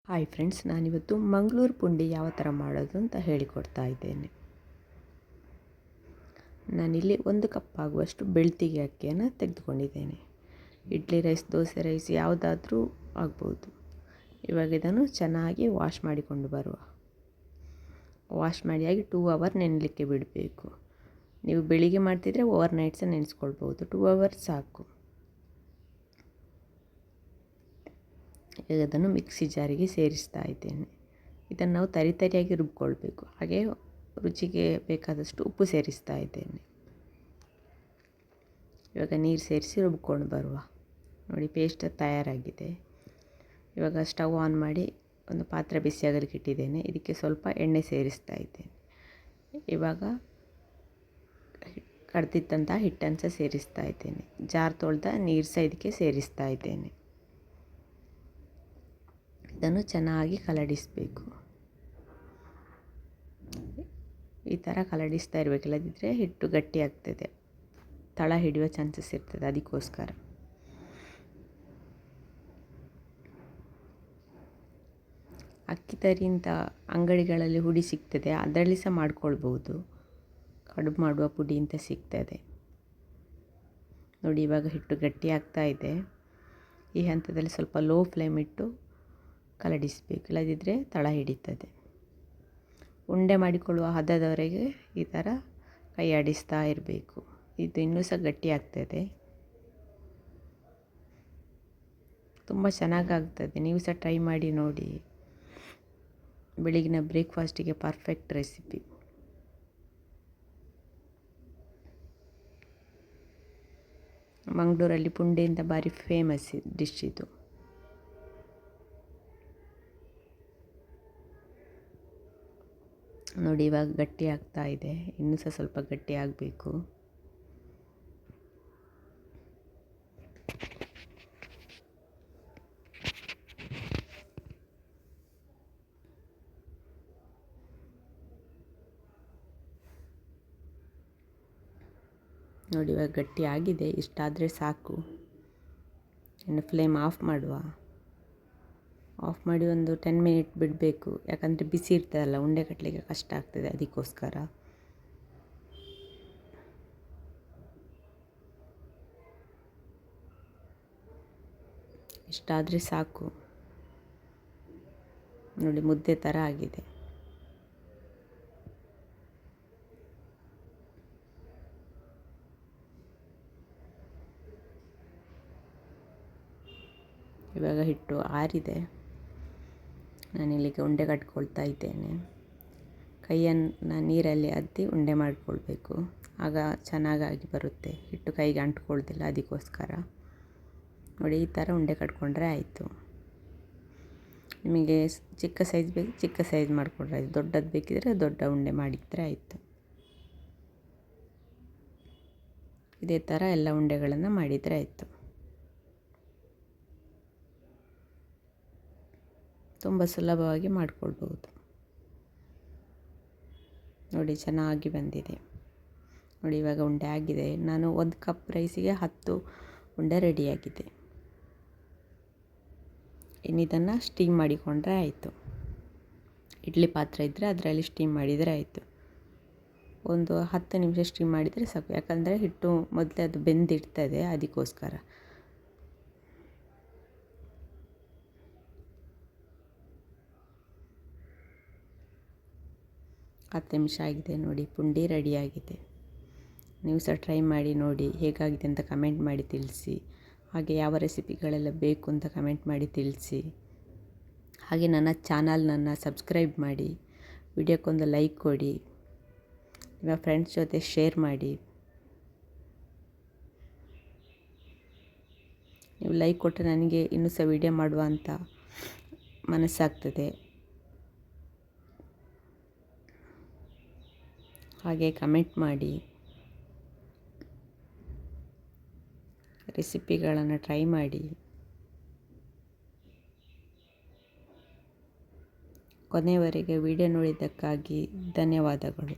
Hi friends, ನಾನಿವತ್ತು ಮಂಗಳೂರು ಪುಂಡಿ ಯಾವ ಥರ ಮಾಡೋದು ಅಂತ ಹೇಳಿಕೊಡ್ತಾ ಇದ್ದೇನೆ. ನಾನಿಲ್ಲಿ 1 ಕಪ್ ಆಗುವಷ್ಟು ಬೆಳ್ತಿಗೆ ಅಕ್ಕಿಯನ್ನು ತೆಗೆದುಕೊಂಡಿದ್ದೇನೆ. ಇಡ್ಲಿ ರೈಸ್, ದೋಸೆ ರೈಸ್ ಯಾವುದಾದ್ರೂ ಆಗ್ಬೋದು. ಇವಾಗ ಇದನ್ನು ಚೆನ್ನಾಗಿ ವಾಶ್ ಮಾಡಿಕೊಂಡು ಬರುವ. ವಾಶ್ ಮಾಡಿಯಾಗಿ 2 ಅವರ್ ನೆನೆಯಲಿಕ್ಕೆ ಬಿಡಬೇಕು. ನೀವು ಬೆಳಿಗ್ಗೆ ಮಾಡ್ತಿದ್ರೆ ಓವರ್ನೈಟ್ ಸಹ ನೆನೆಸ್ಕೊಳ್ಬೋದು. 2 ಅವರ್ಸ್ ಸಾಕು. ಈಗ ಅದನ್ನು ಮಿಕ್ಸಿ ಜಾರಿಗೆ ಸೇರಿಸ್ತಾ ಇದ್ದೇನೆ. ಇದನ್ನು ನಾವು ತರಿಯಾಗಿ ರುಬ್ಕೊಳ್ಬೇಕು. ಹಾಗೆ ರುಚಿಗೆ ಬೇಕಾದಷ್ಟು ಉಪ್ಪು ಸೇರಿಸ್ತಾ ಇದ್ದೇನೆ. ಇವಾಗ ನೀರು ಸೇರಿಸಿ ರುಬ್ಕೊಂಡು ಬರುವ. ನೋಡಿ, ಪೇಸ್ಟ್ ತಯಾರಾಗಿದೆ. ಇವಾಗ ಸ್ಟವ್ ಆನ್ ಮಾಡಿ ಒಂದು ಪಾತ್ರೆ ಬಿಸಿಯಾಗಲಿಕ್ಕೆ ಇಟ್ಟಿದ್ದೇನೆ. ಇದಕ್ಕೆ ಸ್ವಲ್ಪ ಎಣ್ಣೆ ಸೇರಿಸ್ತಾ ಇದ್ದೇನೆ. ಇವಾಗ ಕಡ್ದಿದ್ದಂಥ ಹಿಟ್ಟನ್ನು ಸಹ ಸೇರಿಸ್ತಾ ಇದ್ದೇನೆ. ಜಾರ್ ತೊಳೆದ ನೀರು ಸಹ ಇದಕ್ಕೆ ಸೇರಿಸ್ತಾ ಇದ್ದೇನೆ. ಇದನ್ನು ಚೆನ್ನಾಗಿ ಕಲಡಿಸಬೇಕು. ಈ ಥರ ಕಲಡಿಸ್ತಾ ಇರಬೇಕು, ಇಲ್ಲದಿದ್ದರೆ ಹಿಟ್ಟು ಗಟ್ಟಿ ಆಗ್ತದೆ, ತಳ ಹಿಡಿಯುವ ಚಾನ್ಸಸ್ ಇರ್ತದೆ. ಅದಕ್ಕೋಸ್ಕರ ಅಕ್ಕಿ ತರಿ ಅಂತ ಅಂಗಡಿಗಳಲ್ಲಿ ಹುಡಿ ಸಿಗ್ತದೆ, ಅದರಲ್ಲಿ ಸಹ ಮಾಡ್ಕೊಳ್ಬೋದು. ಕಡುಬು ಮಾಡುವ ಪುಡಿ ಅಂತ ಸಿಗ್ತದೆ. ನೋಡಿ, ಇವಾಗ ಹಿಟ್ಟು ಗಟ್ಟಿ ಆಗ್ತಾ ಇದೆ. ಈ ಹಂತದಲ್ಲಿ ಸ್ವಲ್ಪ ಲೋ ಫ್ಲೇಮ್ ಇಟ್ಟು ಕಲಡಿಸಬೇಕು, ಇಲ್ಲದಿದ್ದರೆ ತಳ ಹಿಡಿತದೆ. ಉಂಡೆ ಮಾಡಿಕೊಳ್ಳುವ ಹದದವರೆಗೆ ಈ ಥರ ಕೈ ಆಡಿಸ್ತಾ ಇರಬೇಕು. ಇದು ಇನ್ನೂ ಸಹ ಗಟ್ಟಿ ಆಗ್ತದೆ. ತುಂಬ ಚೆನ್ನಾಗಾಗ್ತದೆ. ನೀವು ಸಹ ಟ್ರೈ ಮಾಡಿ ನೋಡಿ. ಬೆಳಗಿನ ಬ್ರೇಕ್ಫಾಸ್ಟಿಗೆ ಪರ್ಫೆಕ್ಟ್ ರೆಸಿಪಿ. ಮಂಗಳೂರಲ್ಲಿ ಪುಂಡಿ ಅಂತ ಭಾರಿ ಫೇಮಸ್ ಡಿಶ್ ಇದು. ನೋಡಿ, ಇವಾಗ ಗಟ್ಟಿ ಆಗ್ತಾ ಇದೆ. ಇನ್ನೂ ಸಹ ಸ್ವಲ್ಪ ಗಟ್ಟಿ ಆಗಬೇಕು. ನೋಡಿ, ಇವಾಗ ಗಟ್ಟಿ ಆಗಿದೆ. ಇಷ್ಟಾದರೆ ಸಾಕು. ಇನ್ನು ಫ್ಲೇಮ್ ಆಫ್ ಮಾಡುವ. ಆಫ್ ಮಾಡಿ ಒಂದು 10 ಮಿನಿಟ್ ಬಿಡಬೇಕು. ಯಾಕಂದರೆ ಬಿಸಿ ಇರ್ತದಲ್ಲ, ಉಂಡೆ ಕಟ್ಟಲಿಕ್ಕೆ ಕಷ್ಟ ಆಗ್ತದೆ. ಅದಕ್ಕೋಸ್ಕರ ಇಷ್ಟಾದರೆ ಸಾಕು. ನೋಡಿ, ಮುದ್ದೆ ಥರ ಆಗಿದೆ. ಇವಾಗ ಹಿಟ್ಟು ಆರಿದೆ. ನಾನಿಲ್ಲಿಗೆ ಉಂಡೆ ಕಟ್ಕೊಳ್ತಾ ಇದ್ದೇನೆ. ಕೈಯನ್ನು ನೀರಲ್ಲಿ ಅದ್ದಿ ಉಂಡೆ ಮಾಡಿಕೊಳ್ಬೇಕು. ಆಗ ಚೆನ್ನಾಗಾಗಿ ಬರುತ್ತೆ. ಹಿಟ್ಟು ಕೈಗೆ ಅಂಟ್ಕೊಳ್ತಿಲ್ಲ. ಅದಕ್ಕೋಸ್ಕರ ನೋಡಿ, ಈ ಥರ ಉಂಡೆ ಕಟ್ಕೊಂಡ್ರೆ ಆಯಿತು. ನಿಮಗೆ ಚಿಕ್ಕ ಸೈಜ್ ಬೇಕು, ಚಿಕ್ಕ ಸೈಜ್ ಮಾಡಿಕೊಂಡ್ರೆ ಆಯಿತು. ದೊಡ್ಡದು ಬೇಕಿದ್ರೆ ದೊಡ್ಡ ಉಂಡೆ ಮಾಡಿದರೆ ಆಯಿತು. ಇದೇ ಥರ ಎಲ್ಲ ಉಂಡೆಗಳನ್ನು ಮಾಡಿದರೆ ಆಯಿತು. ತುಂಬ ಸುಲಭವಾಗಿ ಮಾಡಿಕೊಳ್ಬೋದು. ನೋಡಿ, ಚೆನ್ನಾಗಿ ಬಂದಿದೆ. ನೋಡಿ, ಇವಾಗ ಉಂಡೆ ಆಗಿದೆ. ನಾನು 1 ಕಪ್ ರೈಸಿಗೆ 10 ಉಂಡೆ ರೆಡಿಯಾಗಿದೆ. ಇನ್ನು ಇದನ್ನು ಸ್ಟೀಮ್ ಮಾಡಿಕೊಂಡ್ರೆ ಆಯಿತು. ಇಡ್ಲಿ ಪಾತ್ರೆ ಇದ್ದರೆ ಅದರಲ್ಲಿ ಸ್ಟೀಮ್ ಮಾಡಿದರೆ ಆಯಿತು. ಒಂದು 10 ನಿಮಿಷ ಸ್ಟೀಮ್ ಮಾಡಿದರೆ ಸಾಕು. ಯಾಕಂದರೆ ಹಿಟ್ಟು ಮೊದಲೇ ಅದು ಬೆಂದಿರ್ತದೆ. ಅದಕ್ಕೋಸ್ಕರ 10 ನಿಮಿಷ ಆಗಿದೆ. ನೋಡಿ, ಪುಂಡಿ ರೆಡಿಯಾಗಿದೆ. ನೀವು ಸಹ ಟ್ರೈ ಮಾಡಿ ನೋಡಿ. ಹೇಗಾಗಿದೆ ಅಂತ ಕಮೆಂಟ್ ಮಾಡಿ ತಿಳಿಸಿ. ಹಾಗೆ ಯಾವ ರೆಸಿಪಿಗಳೆಲ್ಲ ಬೇಕು ಅಂತ ಕಮೆಂಟ್ ಮಾಡಿ ತಿಳಿಸಿ. ಹಾಗೆ ನನ್ನ ಚಾನಲ್ನನ್ನು ಸಬ್ಸ್ಕ್ರೈಬ್ ಮಾಡಿ. ವಿಡಿಯೋಕ್ಕೊಂದು ಲೈಕ್ ಕೊಡಿ. ನಿಮ್ಮ ಫ್ರೆಂಡ್ಸ್ ಜೊತೆ ಶೇರ್ ಮಾಡಿ. ನೀವು ಲೈಕ್ ಕೊಟ್ಟರೆ ನನಗೆ ಇನ್ನೂ ಸಹ ವಿಡಿಯೋ ಮಾಡುವ ಅಂತ ಮನಸ್ಸಾಗ್ತದೆ. ಹಾಗೆ ಕಮೆಂಟ್ ಮಾಡಿ. ರೆಸಿಪಿಗಳನ್ನು ಟ್ರೈ ಮಾಡಿ. ಕೊನೆಯವರೆಗೆ ವಿಡಿಯೋ ನೋಡಿದ್ದಕ್ಕಾಗಿ ಧನ್ಯವಾದಗಳು.